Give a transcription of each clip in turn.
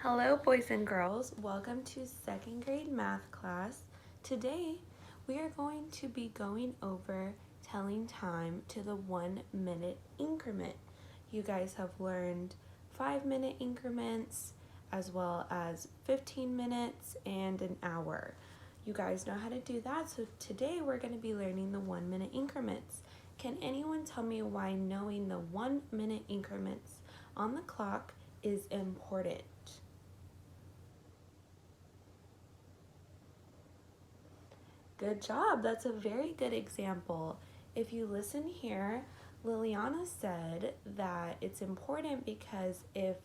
Hello, boys and girls. Welcome to second grade math class. Today, we are going to be going over telling time to the 1 minute increment. You guys have learned 5 minute increments as well as 15 minutes and an hour. You guys know how to do that, so today we're going to be learning the 1 minute increments. Can anyone tell me why knowing the 1 minute increments on the clock is important? Good job. That's a very good example. If you listen here, Liliana said that it's important because if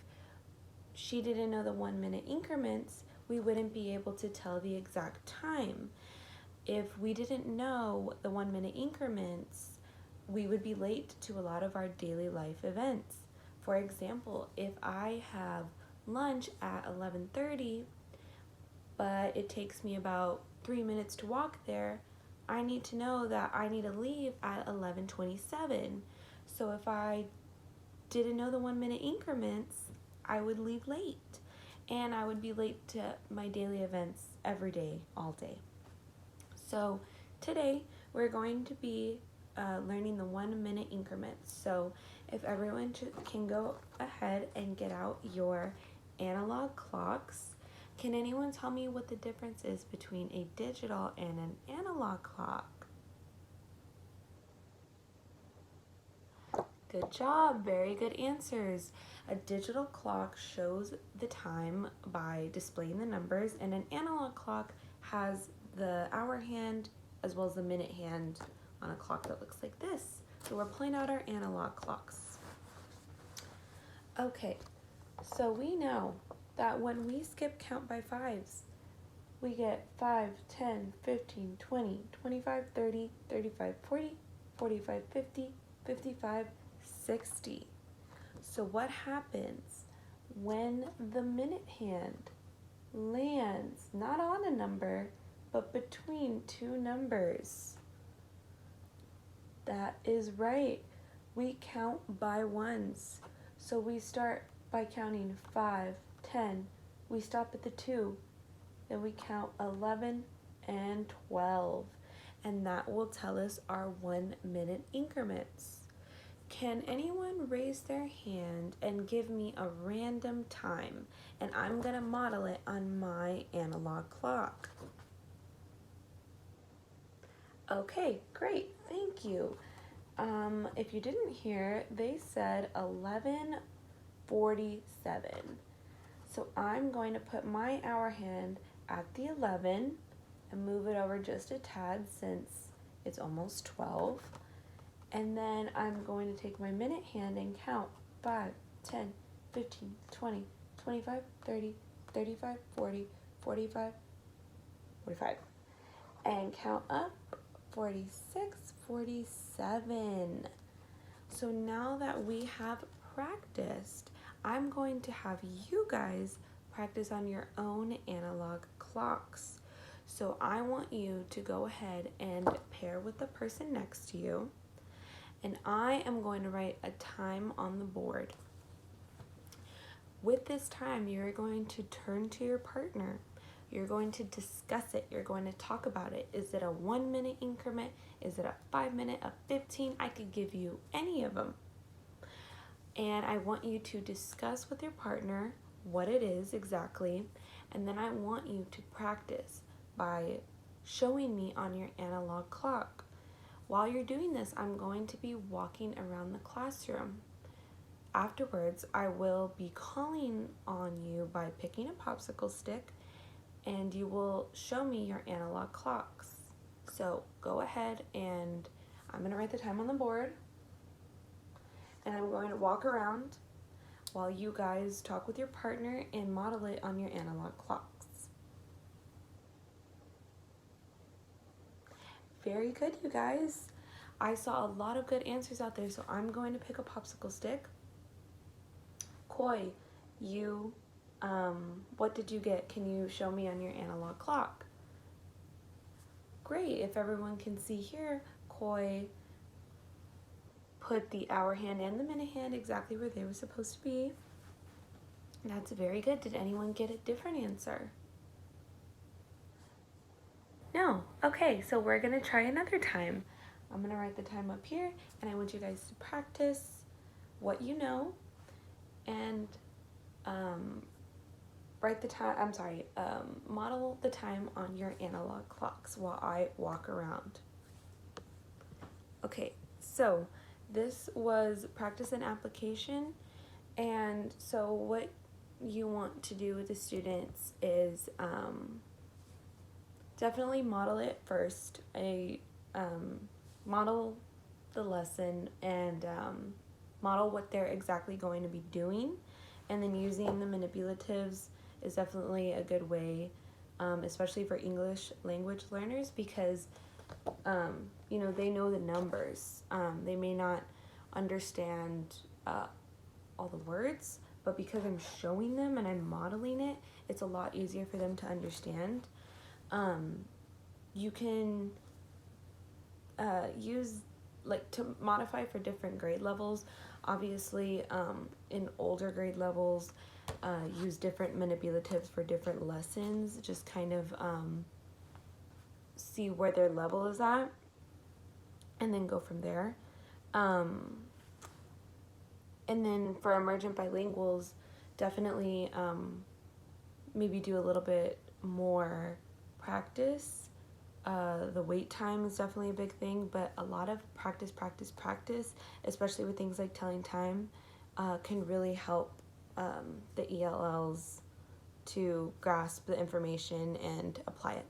she didn't know the 1 minute increments, we wouldn't be able to tell the exact time. If we didn't know the 1 minute increments, we would be late to a lot of our daily life events. For example, if I have lunch at 11:30, but it takes me about 3 minutes to walk there, I need to know that I need to leave at 11:27. So if I didn't know the 1 minute increments, I would leave late. And I would be late to my daily events every day, all day. So today we're going to be learning the 1 minute increments. So if everyone can go ahead and get out your analog clocks. Can anyone tell me what the difference is between a digital and an analog clock? Good job, very good answers. A digital clock shows the time by displaying the numbers, and an analog clock has the hour hand as well as the minute hand on a clock that looks like this. So we're pulling out our analog clocks. Okay, so we know that when we skip count by fives, we get 5, 10, 15, 20, 25, 30, 35, 40, 45, 50, 55, 60. So what happens when the minute hand lands not on a number, but between two numbers? That is right. We count by ones. So we start by counting 5, 10, we stop at the 2, then we count 11 and 12, and that will tell us our 1 minute increments. Can anyone raise their hand and give me a random time? And I'm going to model it on my analog clock. Okay, great, thank you. If you didn't hear, they said 11:47. So I'm going to put my hour hand at the 11 and move it over just a tad since it's almost 12. And then I'm going to take my minute hand and count 5, 10, 15, 20, 25, 30, 35, 40, 45, 45. And count up 46, 47. So now that we have practiced, I'm going to have you guys practice on your own analog clocks. So I want you to go ahead and pair with the person next to you, and I am going to write a time on the board. With this time, you're going to turn to your partner. You're going to discuss it. You're going to talk about it. Is it a 1 minute increment? Is it a 5 minute, a 15? I could give you any of them. And I want you to discuss with your partner what it is exactly, and then I want you to practice by showing me on your analog clock. While you're doing this, I'm going to be walking around the classroom. Afterwards, I will be calling on you by picking a popsicle stick, and you will show me your analog clocks. So go ahead, and I'm going to write the time on the board, and I'm going to walk around while you guys talk with your partner and model it on your analog clocks. Very good, you guys. I saw a lot of good answers out there, so I'm going to pick a popsicle stick. Koi, you, what did you get? Can you show me on your analog clock? Great, if everyone can see here, Koi put the hour hand and the minute hand exactly where they were supposed to be. That's very good. Did anyone get a different answer? No. Okay, so we're going to try another time. I'm going to write the time up here, and I want you guys to practice what you know and write the time, model the time on your analog clocks while I walk around. Okay, so this was practice and application, and so what you want to do with the students is definitely model it first. Model the lesson and model what they're exactly going to be doing, and then using the manipulatives is definitely a good way, especially for English language learners, because they know the numbers. They may not understand all the words, but because I'm showing them and I'm modeling it, it's a lot easier for them to understand. You can use to modify for different grade levels. Obviously, in older grade levels, use different manipulatives for different lessons. Just kind of see where their level is at, and then go from there. And then for emergent bilinguals, definitely maybe do a little bit more practice. The wait time is definitely a big thing, but a lot of practice, especially with things like telling time, can really help the ELLs to grasp the information and apply it.